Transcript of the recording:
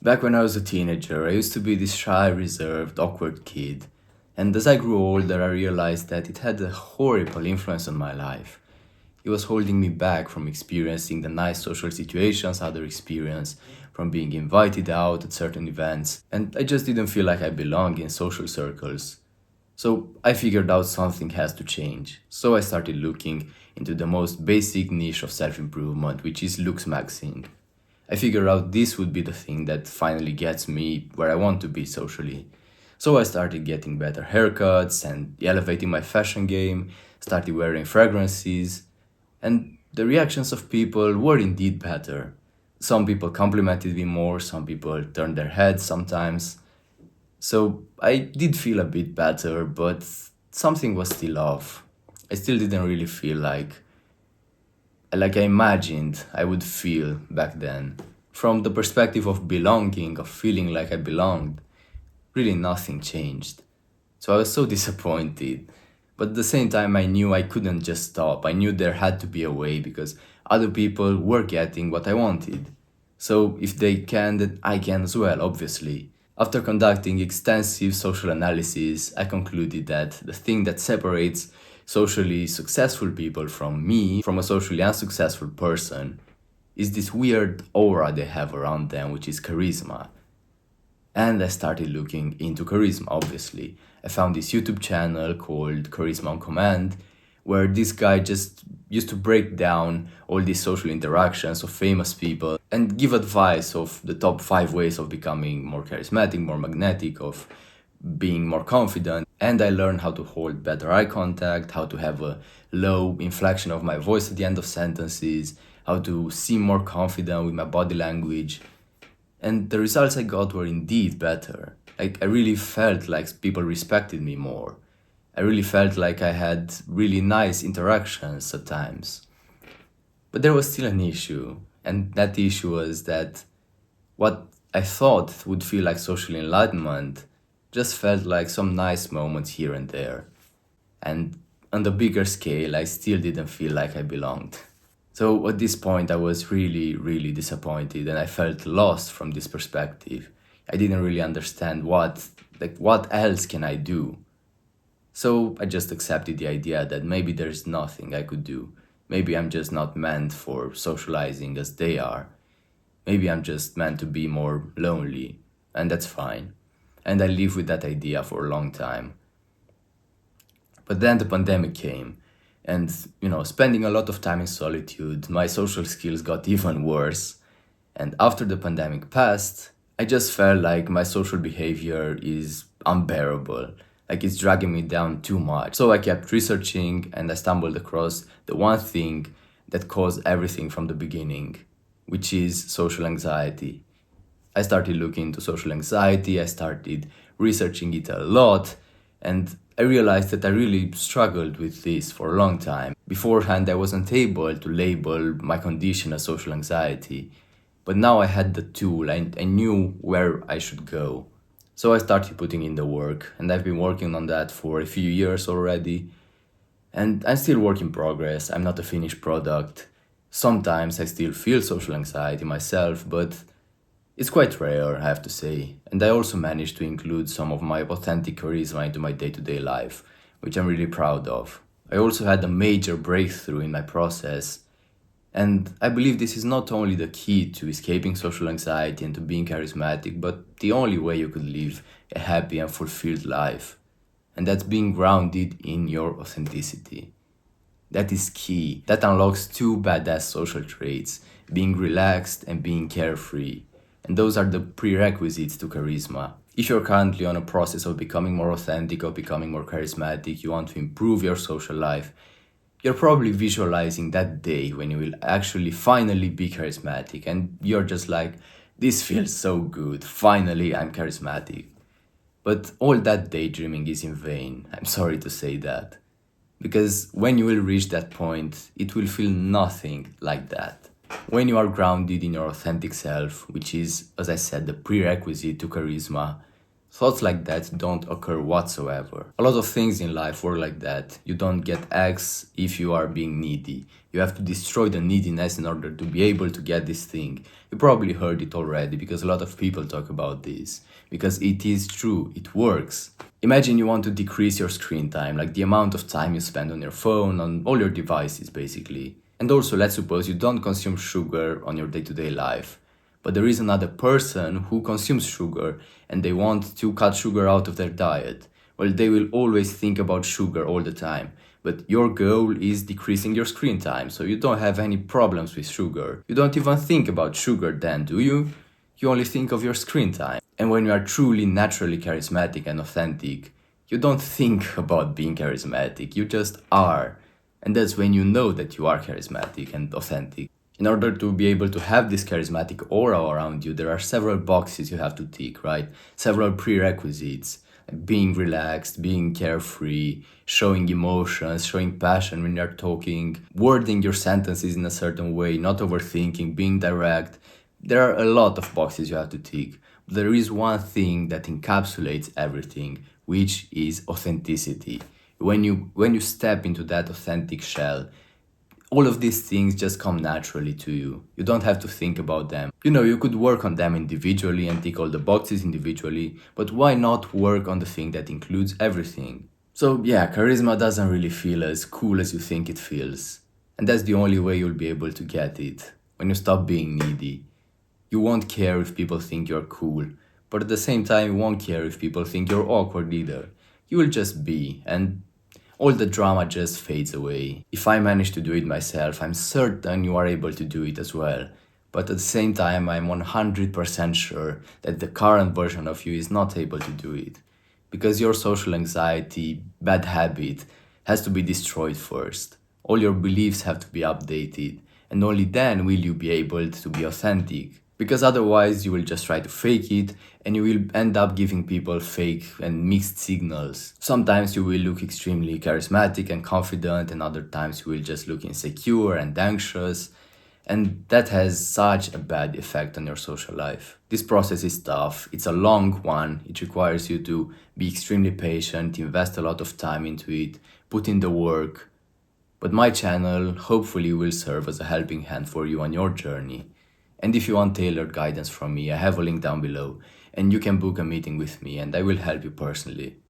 Back when I was a teenager, I used to be this shy, reserved, awkward kid. And as I grew older, I realized that it had a horrible influence on my life. It was holding me back from experiencing the nice social situations others experience, from being invited out at certain events, and I just didn't feel like I belonged in social circles. So I figured out something has to change. So I started looking into the most basic niche of self improvement, which is looks maxing. I figured out this would be the thing that finally gets me where I want to be socially. So I started getting better haircuts and elevating my fashion game, started wearing fragrances, and the reactions of people were indeed better. Some people complimented me more, some people turned their heads sometimes. So I did feel a bit better, but something was still off. I still didn't really feel like I imagined I would feel back then. From the perspective of belonging, of feeling like I belonged, really nothing changed. So I was so disappointed. But at the same time, I knew I couldn't just stop. I knew there had to be a way because other people were getting what I wanted. So if they can, then I can as well, obviously. After conducting extensive social analysis, I concluded that the thing that separates socially successful people from me, from a socially unsuccessful person, is this weird aura they have around them, which is charisma. And I started looking into charisma, obviously. I found this YouTube channel called Charisma on Command, where this guy just used to break down all these social interactions of famous people and give advice of the top 5 ways of becoming more charismatic, more magnetic, of being more confident. And I learned how to hold better eye contact, how to have a low inflection of my voice at the end of sentences, how to seem more confident with my body language. And the results I got were indeed better. Like, I really felt like people respected me more. I really felt like I had really nice interactions at times. But there was still an issue, and that issue was that what I thought would feel like social enlightenment just felt like some nice moments here and there. And on the bigger scale, I still didn't feel like I belonged. So at this point, I was really, really disappointed and I felt lost from this perspective. I didn't really understand what else can I do? So I just accepted the idea that maybe there's nothing I could do. Maybe I'm just not meant for socializing as they are. Maybe I'm just meant to be more lonely, and that's fine. And I lived with that idea for a long time. But then the pandemic came, and spending a lot of time in solitude, my social skills got even worse. And after the pandemic passed, I just felt like my social behavior is unbearable, like it's dragging me down too much. So I kept researching and I stumbled across the one thing that caused everything from the beginning, which is social anxiety. I started looking into social anxiety, I started researching it a lot, and I realized that I really struggled with this for a long time. Beforehand, I wasn't able to label my condition as social anxiety, but now I had the tool and I knew where I should go. So I started putting in the work, and I've been working on that for a few years already. And I'm still work in progress, I'm not a finished product. Sometimes I still feel social anxiety myself, but it's quite rare, I have to say, and I also managed to include some of my authentic charisma into my day-to-day life, which I'm really proud of. I also had a major breakthrough in my process, and I believe this is not only the key to escaping social anxiety and to being charismatic, but the only way you could live a happy and fulfilled life. And that's being grounded in your authenticity. That is key. That unlocks two badass social traits, being relaxed and being carefree. And those are the prerequisites to charisma. If you're currently on a process of becoming more authentic, of becoming more charismatic, you want to improve your social life, you're probably visualizing that day when you will actually finally be charismatic and you're just like, this feels so good, finally I'm charismatic. But all that daydreaming is in vain, I'm sorry to say that. Because when you will reach that point, it will feel nothing like that. When you are grounded in your authentic self, which is, as I said, the prerequisite to charisma, Thoughts like that don't occur whatsoever. A lot of things in life work like that. You don't get X if you are being needy. You have to destroy the neediness in order to be able to get this thing. You probably heard it already because a lot of people talk about this. Because it is true, it works. Imagine you want to decrease your screen time, like the amount of time you spend on your phone, on all your devices basically. And also, let's suppose you don't consume sugar on your day to day life. But there is another person who consumes sugar and they want to cut sugar out of their diet. Well, they will always think about sugar all the time. But your goal is decreasing your screen time, so you don't have any problems with sugar. You don't even think about sugar then, do you? You only think of your screen time. And when you are truly naturally charismatic and authentic, you don't think about being charismatic, you just are. And that's when you know that you are charismatic and authentic. In order to be able to have this charismatic aura around you, there are several boxes you have to tick, right? Several prerequisites. Like being relaxed, being carefree, showing emotions, showing passion when you're talking, wording your sentences in a certain way, not overthinking, being direct. There are a lot of boxes you have to tick. But there is one thing that encapsulates everything, which is authenticity. When you step into that authentic shell, all of these things just come naturally to you. You don't have to think about them. You could work on them individually and tick all the boxes individually, but why not work on the thing that includes everything? So, yeah, charisma doesn't really feel as cool as you think it feels. And that's the only way you'll be able to get it. When you stop being needy. You won't care if people think you're cool, but at the same time, you won't care if people think you're awkward either. You will just be, and all the drama just fades away. If I manage to do it myself, I'm certain you are able to do it as well. But at the same time, I'm 100% sure that the current version of you is not able to do it. Because your social anxiety, bad habit, has to be destroyed first. All your beliefs have to be updated, and only then will you be able to be authentic. Because otherwise, you will just try to fake it and you will end up giving people fake and mixed signals. Sometimes you will look extremely charismatic and confident, and other times you will just look insecure and anxious. And that has such a bad effect on your social life. This process is tough, it's a long one, it requires you to be extremely patient, invest a lot of time into it, put in the work. But my channel hopefully will serve as a helping hand for you on your journey. And if you want tailored guidance from me, I have a link down below, and you can book a meeting with me and I will help you personally.